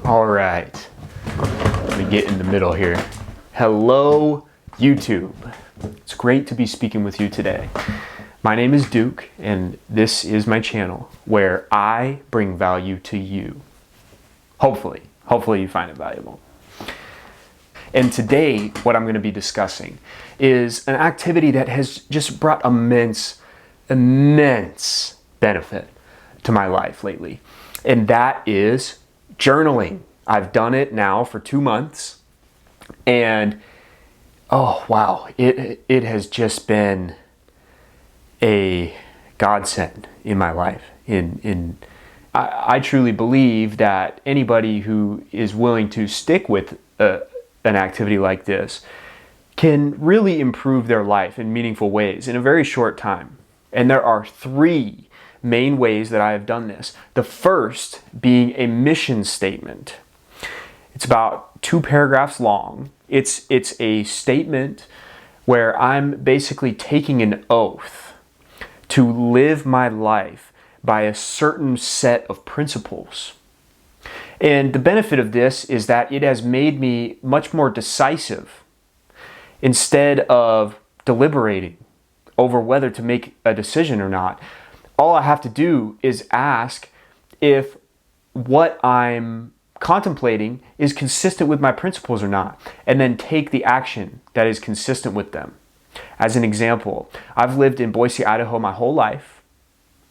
All right, let me get in the middle here. Hello, YouTube. It's great to be speaking with you today. My name is Duke, and this is my channel where I bring value to you. Hopefully you find it valuable. And today, what I'm going to be discussing is an activity that has just brought immense benefit to my life lately. And that is journaling. I've done it now for 2 months. And oh wow, it has just been a godsend in my life. I truly believe that anybody who is willing to stick with an activity like this can really improve their life in meaningful ways in a very short time. And there are 3 main ways that I have done this. The first being a mission statement. It's about 2 paragraphs long. It's a statement where I'm basically taking an oath to live my life by a certain set of principles. And the benefit of this is that it has made me much more decisive instead of deliberating over whether to make a decision or not. All I have to do is ask if what I'm contemplating is consistent with my principles or not, and then take the action that is consistent with them. As an example, I've lived in Boise, Idaho my whole life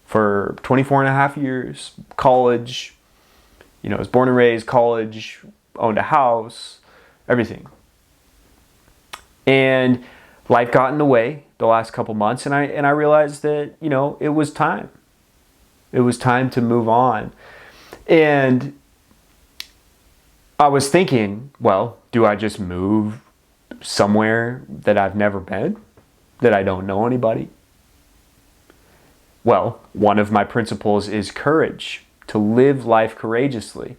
for 24 and a half years, college, I was born and raised, college, owned a house, everything. And life got in the way the last couple months, and I realized that, it was time. It was time to move on. And I was thinking, well, do I just move somewhere that I've never been, that I don't know anybody? Well, one of my principles is courage, to live life courageously.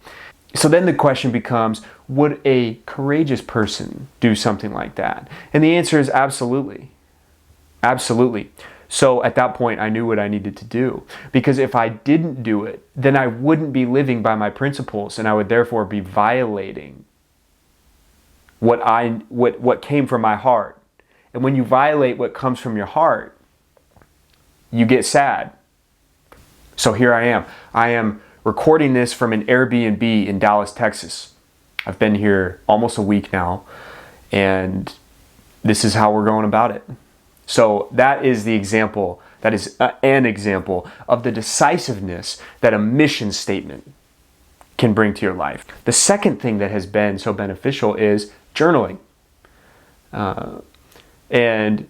So then the question becomes, would a courageous person do something like that? And the answer is absolutely. Absolutely. So at that point, I knew what I needed to do. Because if I didn't do it, then I wouldn't be living by my principles, and I would therefore be violating what came from my heart. And when you violate what comes from your heart, you get sad. So here I am. I am recording this from an Airbnb in Dallas, Texas. I've been here almost a week now, and this is how we're going about it. So that is the example, that is an example of the decisiveness that a mission statement can bring to your life. The second thing that has been so beneficial is journaling. And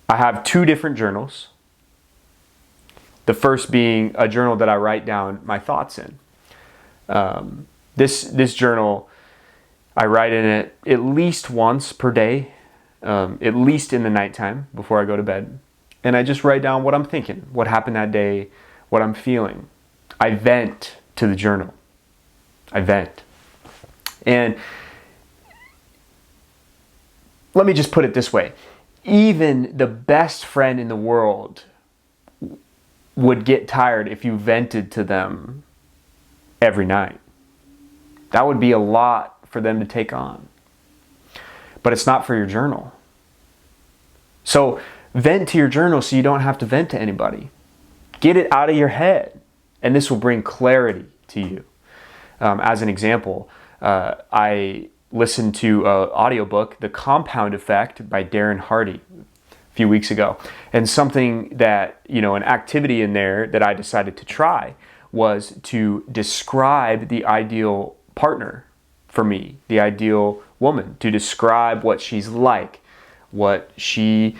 I have 2 different journals. The first being a journal that I write down my thoughts in. This journal, I write in it at least once per day, at least in the nighttime before I go to bed. And I just write down what I'm thinking, what happened that day, what I'm feeling. I vent to the journal. I vent. And let me just put it this way. Even the best friend in the world would get tired if you vented to them every night. That would be a lot for them to take on. But it's not for your journal. So vent to your journal so you don't have to vent to anybody. Get it out of your head, and this will bring clarity to you. As an example, I listened to an audiobook, The Compound Effect by Darren Hardy, a few weeks ago. And something that, an activity in there that I decided to try was to describe the ideal partner for me, the ideal woman, to describe what she's like, what she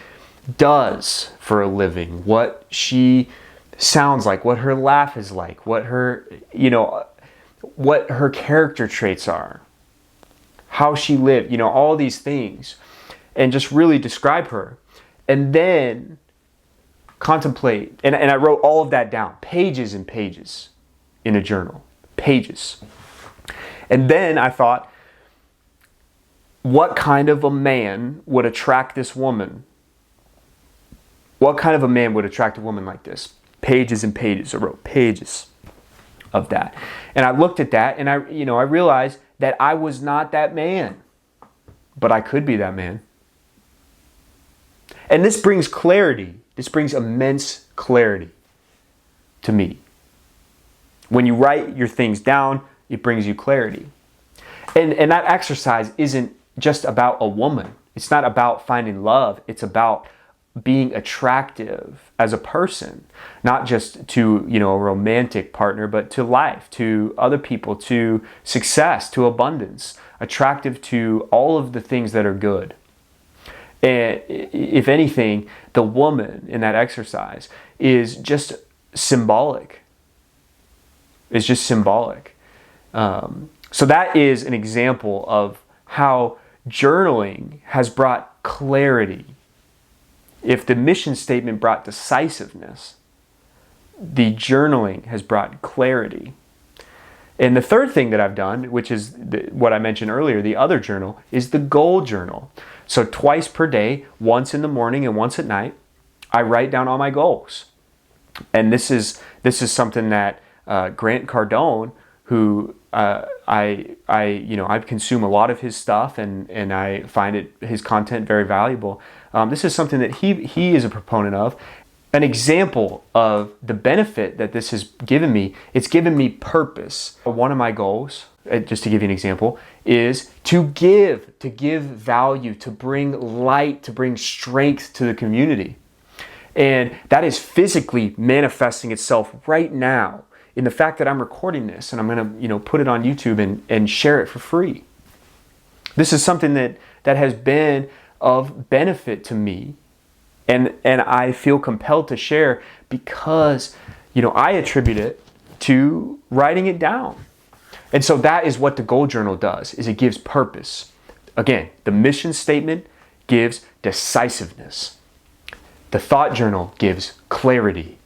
does for a living, what she sounds like, what her laugh is like, what her character traits are, how she lived, all these things, and just really describe her. And then contemplate, and I wrote all of that down, pages and pages in a journal, pages. And then I thought, what kind of a man would attract this woman? What kind of a man would attract a woman like this? Pages and pages. I wrote pages. of that. And I looked at that and I realized that I was not that man, but I could be that man. And this brings clarity. This brings immense clarity to me. When you write your things down, it brings you clarity. And that exercise isn't just about a woman. It's not about finding love. It's about being attractive as a person, not just to, a romantic partner, but to life, to other people, to success, to abundance, attractive to all of the things that are good. And if anything, the woman in that exercise is just symbolic. It's just symbolic. So that is an example of how journaling has brought clarity. If the mission statement brought decisiveness, the journaling has brought clarity. And the third thing that I've done, which is what I mentioned earlier, the other journal, is the goal journal. So twice per day, once in the morning and once at night, I write down all my goals. And this is something that Grant Cardone, who I consume a lot of his stuff and I find his content very valuable. This is something that he is a proponent of. An example of the benefit that this has given me, it's given me purpose. One of my goals, just to give you an example, is to give value, to bring light, to bring strength to the community. And that is physically manifesting itself right now in the fact that I'm recording this and I'm going to, put it on YouTube and share it for free. This is something that has been of benefit to me. And I feel compelled to share because, I attribute it to writing it down. And so that is what the goal journal does, is it gives purpose. Again, the mission statement gives decisiveness. The thought journal gives clarity.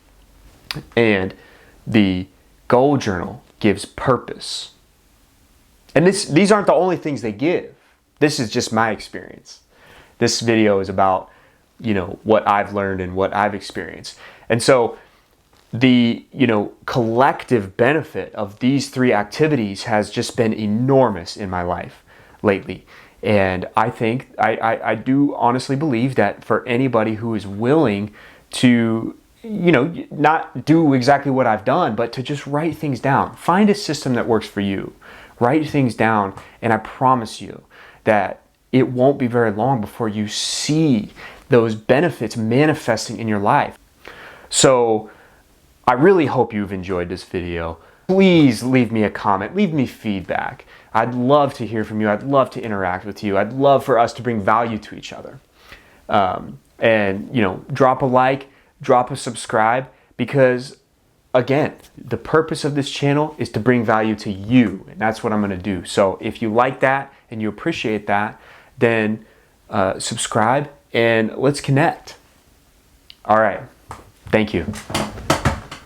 And the goal journal gives purpose. And these aren't the only things they give. This is just my experience. This video is about what I've learned and what I've experienced. And so the, collective benefit of these three activities has just been enormous in my life lately. And I think, I do honestly believe that for anybody who is willing to, not do exactly what I've done, but to just write things down. Find a system that works for you. Write things down, and I promise you that it won't be very long before you see those benefits manifesting in your life. So I really hope you've enjoyed this video. Please leave me a comment, leave me feedback. I'd love to hear from you. I'd love to interact with you. I'd love for us to bring value to each other. And drop a like, drop a subscribe, because again, the purpose of this channel is to bring value to you, and that's what I'm going to do. So if you like that and you appreciate that, then subscribe and let's connect. All right. Thank you.